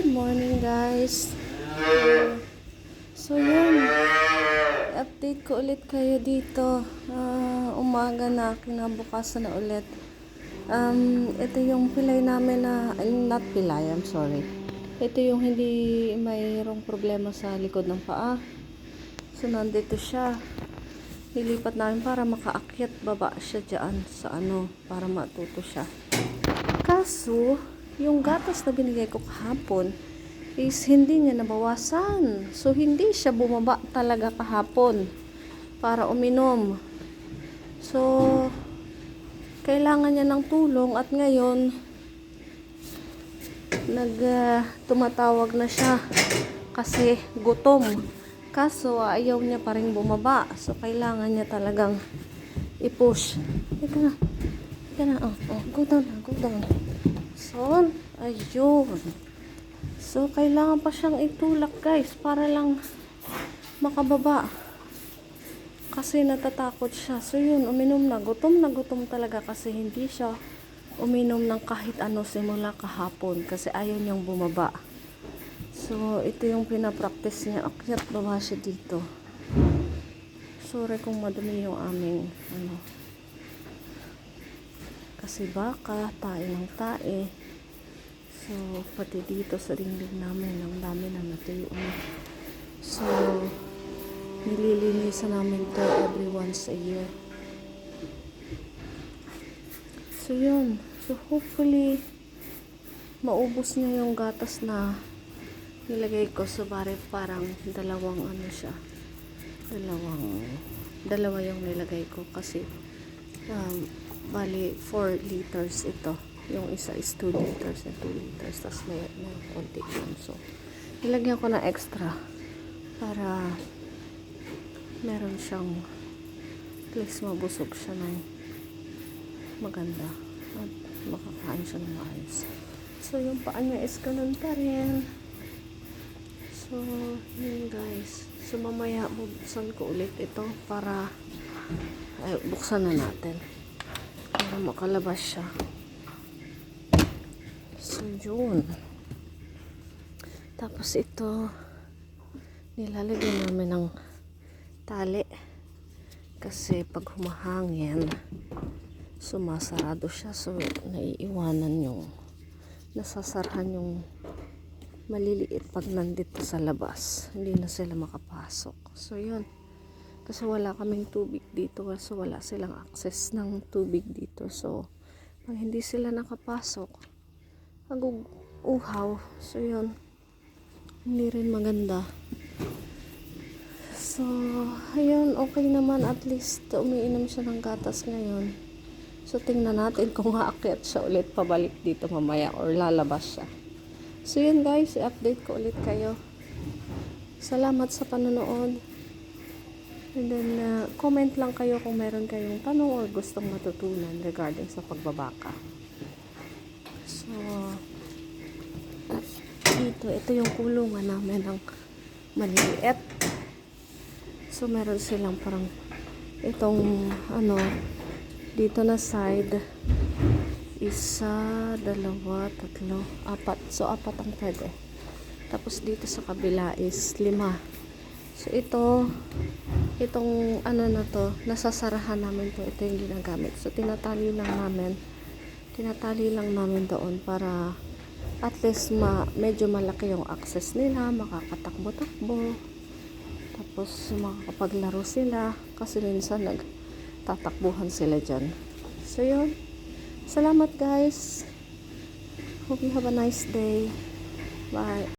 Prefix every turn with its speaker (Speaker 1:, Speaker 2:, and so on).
Speaker 1: morning guys. So yun, update ko ulit kayo dito. Umaga na, kinabukasan na ulit. Ito yung pilay namin na, not pilay, I'm sorry. Ito yung hindi mayroong problema sa likod ng paa. So nandito siya. Nilipat namin para makaakyat baba siya dyan sa para matuto siya. Kaso, yung gatas na binigay ko kahapon is hindi niya nabawasan. So, hindi siya bumaba talaga kahapon para uminom. So, kailangan niya ng tulong at ngayon tumatawag na siya kasi gutom. Kaso, ayaw niya pa rin bumaba. So, kailangan niya talagang i-push. Ika na. Go down. So, ayun. So, kailangan pa siyang itulak, guys, para lang makababa. Kasi natatakot siya. So, yun, uminom na. Gutom talaga kasi hindi siya uminom ng kahit ano simula kahapon kasi ayaw niyang bumaba. So, ito yung pinapractice niya. Akyat baba siya dito. Sorry kung madumi yung aming kasi baka, tae ng tae. So, pati dito sa dingding namin, ang dami na natuyo na. So, nililinisan namin to every once a year. So, yun. So, hopefully, maubos niya yung gatas na nilagay ko. So, parang dalawang siya. Dalawa yung nilagay ko kasi bali 4 liters ito. Yung isa is 2 liters and 2 liters. Tapos may konti yun. So, nilagyan ko na extra para meron siyang at least mabusog siya ng maganda at makakain siya ng maayos. So, yung paa niya is ganun pa rin. So, yun guys. So, mamaya bubuksan ko ulit ito para buksan na natin para makalabas siya. So, yun. Tapos ito, nilalagyan namin ng tali. Kasi pag humahangin, sumasarado siya. So, naiiwanan yung, nasasarhan yung maliliit pag nandito sa labas. Hindi na sila makapasok. So, yun. Kasi wala kaming tubig dito. So, wala silang access ng tubig dito. So, pag hindi sila nakapasok, mag-uhaw. So, yun. Hindi rin maganda. So, ayun. Okay naman. At least, umiinom siya ng gatas ngayon. So, tingnan natin kung aakyat siya ulit pabalik dito mamaya or lalabas siya. So, yun guys. I-update ko ulit kayo. Salamat sa panonood. And then, comment lang kayo kung meron kayong tanong or gustong matutunan regarding sa pagbabaka. So, ito yung kulungan namin ng maliliit. So, meron silang parang itong, dito na side, isa, dalawa, tatlo, apat. So, apat ang pwede. Tapos, dito sa kabila is 5. So, itong na to, nasasarahan namin to. Ito yung ginagamit. So, tinatali lang namin doon para at least medyo malaki yung access nila, makakatakbo-takbo. Tapos, makakapaglaro sila kasi minsan nagtatakbuhan sila dyan. So, yun. Salamat guys. Hope you have a nice day. Bye.